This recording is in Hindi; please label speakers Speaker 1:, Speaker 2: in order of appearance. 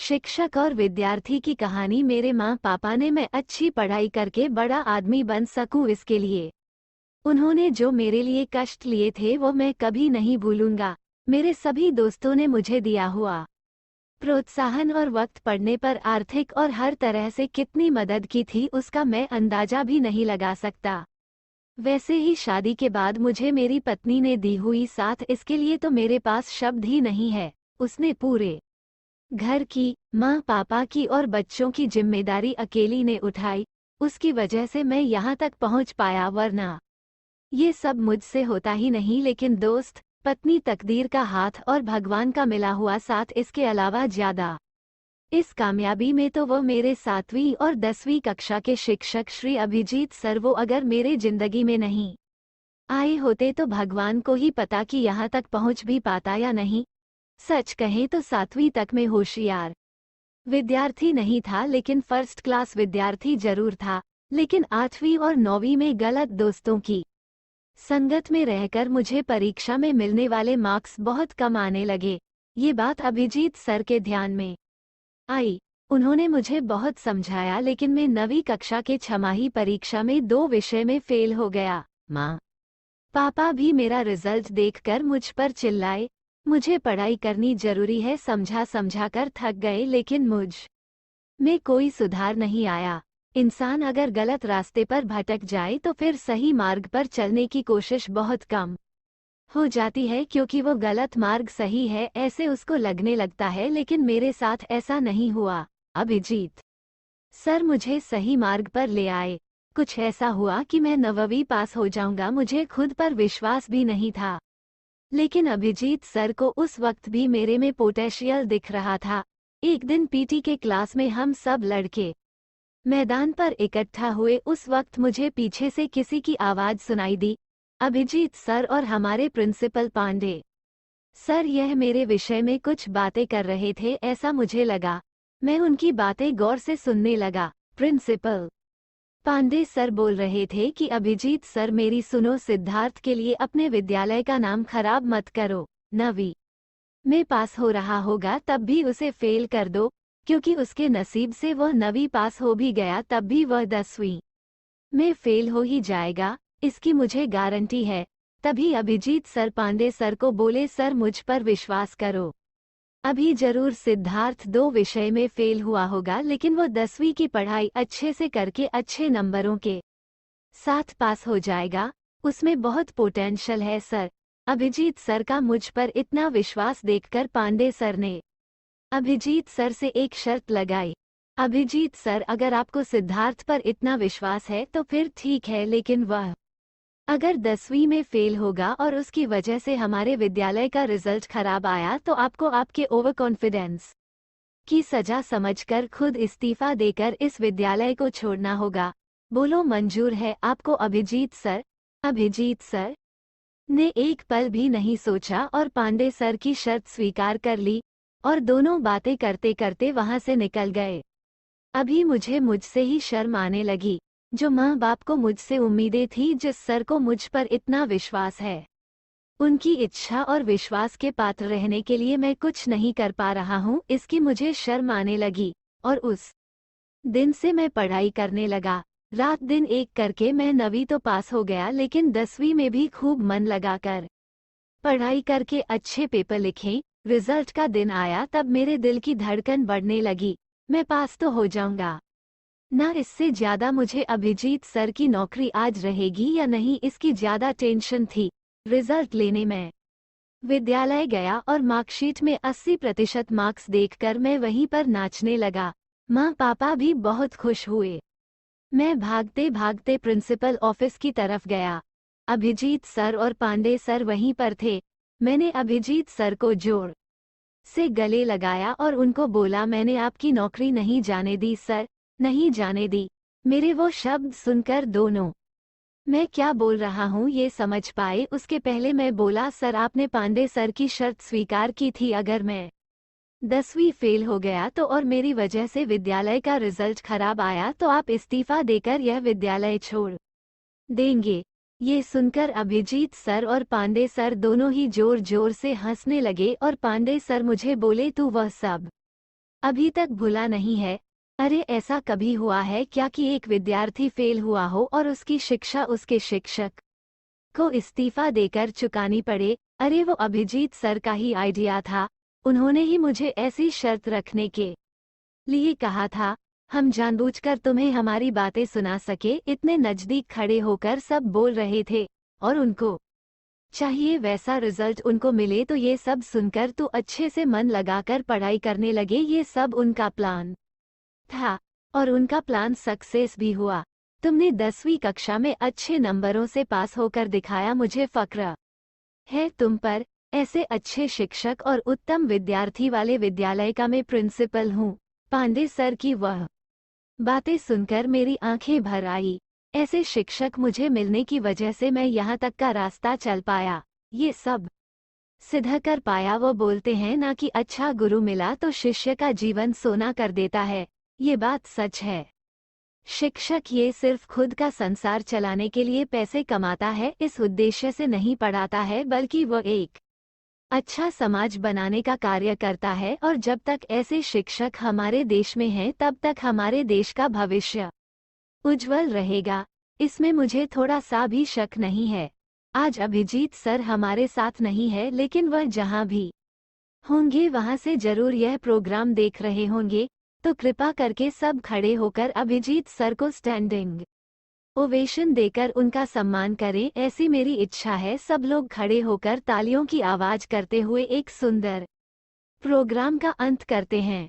Speaker 1: शिक्षक और विद्यार्थी की कहानी। मेरे माँ पापा ने मैं अच्छी पढ़ाई करके बड़ा आदमी बन सकूं, इसके लिए उन्होंने जो मेरे लिए कष्ट लिए थे वो मैं कभी नहीं भूलूंगा। मेरे सभी दोस्तों ने मुझे दिया हुआ प्रोत्साहन और वक्त पढ़ने पर आर्थिक और हर तरह से कितनी मदद की थी उसका मैं अंदाजा भी नहीं लगा सकता। वैसे ही शादी के बाद मुझे मेरी पत्नी ने दी हुई साथ, इसके लिए तो मेरे पास शब्द ही नहीं है। उसने पूरे घर की, माँ पापा की और बच्चों की जिम्मेदारी अकेली ने उठाई। उसकी वजह से मैं यहाँ तक पहुँच पाया, वरना ये सब मुझसे होता ही नहीं। लेकिन दोस्त, पत्नी, तकदीर का हाथ और भगवान का मिला हुआ साथ, इसके अलावा ज्यादा इस कामयाबी में तो वो मेरे 7वीं और 10वीं कक्षा के शिक्षक श्री अभिजीत सर, वो अगर मेरे जिंदगी में नहीं आए होते तो भगवान को ही पता कि यहाँ तक पहुँच भी पाता या नहीं। सच कहें तो 7वीं तक में होशियार विद्यार्थी नहीं था, लेकिन फर्स्ट क्लास विद्यार्थी जरूर था। लेकिन 8वीं और 9वीं में गलत दोस्तों की संगत में रहकर मुझे परीक्षा में मिलने वाले मार्क्स बहुत कम आने लगे। ये बात अभिजीत सर के ध्यान में आई। उन्होंने मुझे बहुत समझाया, लेकिन मैं 9वीं कक्षा के छमाही परीक्षा में 2 विषय में फेल हो गया। माँ पापा भी मेरा रिजल्ट देखकर मुझ पर चिल्लाए। मुझे पढ़ाई करनी जरूरी है समझा समझा कर थक गए, लेकिन मुझ में कोई सुधार नहीं आया। इंसान अगर गलत रास्ते पर भटक जाए तो फिर सही मार्ग पर चलने की कोशिश बहुत कम हो जाती है, क्योंकि वो गलत मार्ग सही है ऐसे उसको लगने लगता है। लेकिन मेरे साथ ऐसा नहीं हुआ। अभिजीत सर मुझे सही मार्ग पर ले आए। कुछ ऐसा हुआ कि मैं 9वीं पास हो जाऊंगा, मुझे खुद पर विश्वास भी नहीं था। लेकिन अभिजीत सर को उस वक्त भी मेरे में पोटेंशियल दिख रहा था। एक दिन पीटी के क्लास में हम सब लड़के मैदान पर इकट्ठा हुए। उस वक्त मुझे पीछे से किसी की आवाज सुनाई दी, अभिजीत सर और हमारे प्रिंसिपल पांडे सर यह मेरे विषय में कुछ बातें कर रहे थे, ऐसा मुझे लगा। मैं उनकी बातें गौर से सुनने लगा। प्रिंसिपल पांडे सर बोल रहे थे कि अभिजीत सर मेरी सुनो, सिद्धार्थ के लिए अपने विद्यालय का नाम खराब मत करो। 9वीं में पास हो रहा होगा तब भी उसे फेल कर दो, क्योंकि उसके नसीब से वह 9वीं पास हो भी गया तब भी वह 10वीं में फेल हो ही जाएगा, इसकी मुझे गारंटी है। तभी अभिजीत सर पांडे सर को बोले, सर मुझ पर विश्वास करो, अभी जरूर सिद्धार्थ 2 विषय में फेल हुआ होगा, लेकिन वो 10वीं की पढ़ाई अच्छे से करके अच्छे नंबरों के साथ पास हो जाएगा। उसमें बहुत पोटेंशियल है सर। अभिजीत सर का मुझ पर इतना विश्वास देखकर पांडे सर ने अभिजीत सर से एक शर्त लगाई। अभिजीत सर, अगर आपको सिद्धार्थ पर इतना विश्वास है तो फिर ठीक है, लेकिन वह अगर 10वीं में फेल होगा और उसकी वजह से हमारे विद्यालय का रिजल्ट खराब आया तो आपको आपके ओवर कॉन्फिडेंस की सजा समझकर खुद इस्तीफा देकर इस विद्यालय को छोड़ना होगा। बोलो मंजूर है आपको अभिजीत सर? अभिजीत सर ने एक पल भी नहीं सोचा और पांडे सर की शर्त स्वीकार कर ली और दोनों बातें करते करते वहां से निकल गए। अभी मुझे मुझसे ही शर्म आने लगी। जो माँ बाप को मुझसे उम्मीदें थी, जिस सर को मुझ पर इतना विश्वास है, उनकी इच्छा और विश्वास के पात्र रहने के लिए मैं कुछ नहीं कर पा रहा हूँ, इसकी मुझे शर्म आने लगी। और उस दिन से मैं पढ़ाई करने लगा। रात दिन एक करके मैं 9वीं तो पास हो गया, लेकिन 10वीं में भी खूब मन लगाकर पढ़ाई करके अच्छे पेपर लिखे। रिजल्ट का दिन आया तब मेरे दिल की धड़कन बढ़ने लगी, मैं पास तो हो जाऊंगा ना, इससे ज्यादा मुझे अभिजीत सर की नौकरी आज रहेगी या नहीं इसकी ज्यादा टेंशन थी। रिजल्ट लेने में विद्यालय गया और मार्कशीट में 80% मार्क्स देखकर मैं वहीं पर नाचने लगा। माँ पापा भी बहुत खुश हुए। मैं भागते भागते प्रिंसिपल ऑफिस की तरफ गया। अभिजीत सर और पांडे सर वहीं पर थे। मैंने अभिजीत सर को जोर से गले लगाया और उनको बोला, मैंने आपकी नौकरी नहीं जाने दी सर, नहीं जाने दी। मेरे वो शब्द सुनकर दोनों मैं क्या बोल रहा हूँ ये समझ पाए। उसके पहले मैं बोला, सर आपने पांडे सर की शर्त स्वीकार की थी, अगर मैं 10वीं फेल हो गया तो और मेरी वजह से विद्यालय का रिजल्ट खराब आया तो आप इस्तीफा देकर यह विद्यालय छोड़ देंगे। ये सुनकर अभिजीत सर और पांडे सर दोनों ही जोर जोर से हंसने लगे और पांडे सर मुझे बोले, तू वह सब अभी तक भूला नहीं है। अरे ऐसा कभी हुआ है क्या कि एक विद्यार्थी फेल हुआ हो और उसकी शिक्षा उसके शिक्षक को इस्तीफा देकर चुकानी पड़े? अरे वो अभिजीत सर का ही आइडिया था। उन्होंने ही मुझे ऐसी शर्त रखने के लिए कहा था। हम जानबूझकर तुम्हें हमारी बातें सुना सके, इतने नजदीक खड़े होकर सब बोल रहे थे और उनको चाहिए वैसा रिजल्ट उनको मिले, तो ये सब सुनकर तू अच्छे से मन लगाकर पढ़ाई करने लगे। ये सब उनका प्लान था और उनका प्लान सक्सेस भी हुआ। तुमने 10वीं कक्षा में अच्छे नंबरों से पास होकर दिखाया, मुझे फक्र है तुम पर। ऐसे अच्छे शिक्षक और उत्तम विद्यार्थी वाले विद्यालय का मैं प्रिंसिपल हूँ। पांडे सर की वह बातें सुनकर मेरी आंखें भर आई। ऐसे शिक्षक मुझे मिलने की वजह से मैं यहाँ तक का रास्ता चल पाया, ये सब सिद्ध कर पाया। वो बोलते हैं ना कि अच्छा गुरु मिला तो शिष्य का जीवन सोना कर देता है। ये बात सच है। शिक्षक ये सिर्फ खुद का संसार चलाने के लिए पैसे कमाता है, इस उद्देश्य से नहीं पढ़ाता है, बल्कि वो एक अच्छा समाज बनाने का कार्य करता है। और जब तक ऐसे शिक्षक हमारे देश में हैं, तब तक हमारे देश का भविष्य उज्जवल रहेगा। इसमें मुझे थोड़ा सा भी शक नहीं है। आज अभिजीत सर हमारे साथ नहीं है, लेकिन वह जहां भी होंगे वहां से जरूर यह प्रोग्राम देख रहे होंगे। तो कृपा करके सब खड़े होकर अभिजीत सर को स्टैंडिंग ओवेशन देकर उनका सम्मान करें, ऐसी मेरी इच्छा है। सब लोग खड़े होकर तालियों की आवाज करते हुए एक सुंदर प्रोग्राम का अंत करते हैं।